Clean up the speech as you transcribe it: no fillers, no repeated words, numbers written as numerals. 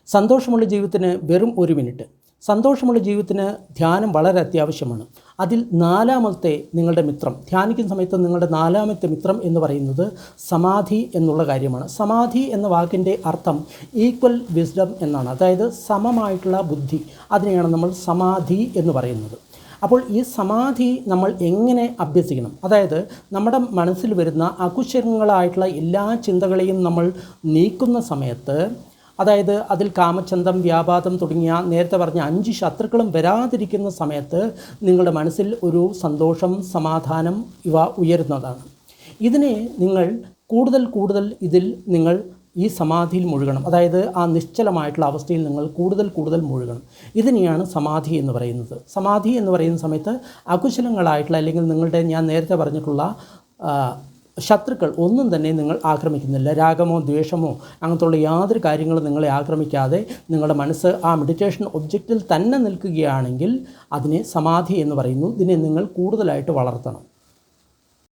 സന്തോഷമുള്ള ജീവിതത്തിന് വെറും 1 മിനിറ്റ്. സന്തോഷമുള്ള ജീവിതത്തിന് ധ്യാനം വളരെ അത്യാവശ്യമാണ്. അതിൽ 4-മത്തെ നിങ്ങളുടെ മിത്രം, ധ്യാനിക്കുന്ന സമയത്ത് നിങ്ങളുടെ 4-മത്തെ മിത്രം എന്ന് പറയുന്നത് സമാധി എന്നുള്ള കാര്യമാണ്. സമാധി എന്ന വാക്കിൻ്റെ അർത്ഥം ഈക്വൽ വിസ്ഡം എന്നാണ്. അതായത് സമമായിട്ടുള്ള ബുദ്ധി, അതിനെയാണ് നമ്മൾ സമാധി എന്ന് പറയുന്നത്. അപ്പോൾ ഈ സമാധി നമ്മൾ എങ്ങനെ അഭ്യസിക്കണം? അതായത് നമ്മുടെ മനസ്സിൽ വരുന്ന അകുശലങ്ങളായിട്ടുള്ള എല്ലാ ചിന്തകളെയും നമ്മൾ നീക്കുന്ന സമയത്ത്, അതായത് അതിൽ കാമചന്തം, വ്യാപാദം തുടങ്ങിയ നേരത്തെ പറഞ്ഞ 5 ശത്രുക്കളും വരാതിരിക്കുന്ന സമയത്ത് നിങ്ങളുടെ മനസ്സിൽ ഒരു സന്തോഷം, സമാധാനം ഇവ ഉയരുന്നതാണ്. ഇതിനെ നിങ്ങൾ കൂടുതൽ ഇതിൽ നിങ്ങൾ ഈ സമാധിയിൽ മുഴുകണം. അതായത് ആ നിശ്ചലമായിട്ടുള്ള അവസ്ഥയിൽ നിങ്ങൾ കൂടുതൽ മുഴുകണം. ഇതിനെയാണ് സമാധി എന്ന് പറയുന്നത്. സമാധി എന്ന് പറയുന്ന സമയത്ത് അകുശലങ്ങളായിട്ടുള്ള, അല്ലെങ്കിൽ നിങ്ങളുടെ ഞാൻ നേരത്തെ പറഞ്ഞിട്ടുള്ള ശത്രുക്കൾ ഒന്നും തന്നെ നിങ്ങൾ ആക്രമിക്കുന്നില്ല. രാഗമോ ദ്വേഷമോ അങ്ങനത്തുള്ള യാതൊരു കാര്യങ്ങളും നിങ്ങളെ ആക്രമിക്കാതെ നിങ്ങളുടെ മനസ്സ് ആ മെഡിറ്റേഷൻ ഒബ്ജക്റ്റിൽ തന്നെ നിൽക്കുകയാണെങ്കിൽ അതിനെ സമാധി എന്ന് പറയുന്നു. ഇതിനെ നിങ്ങൾ കൂടുതലായിട്ട് വളർത്തണം.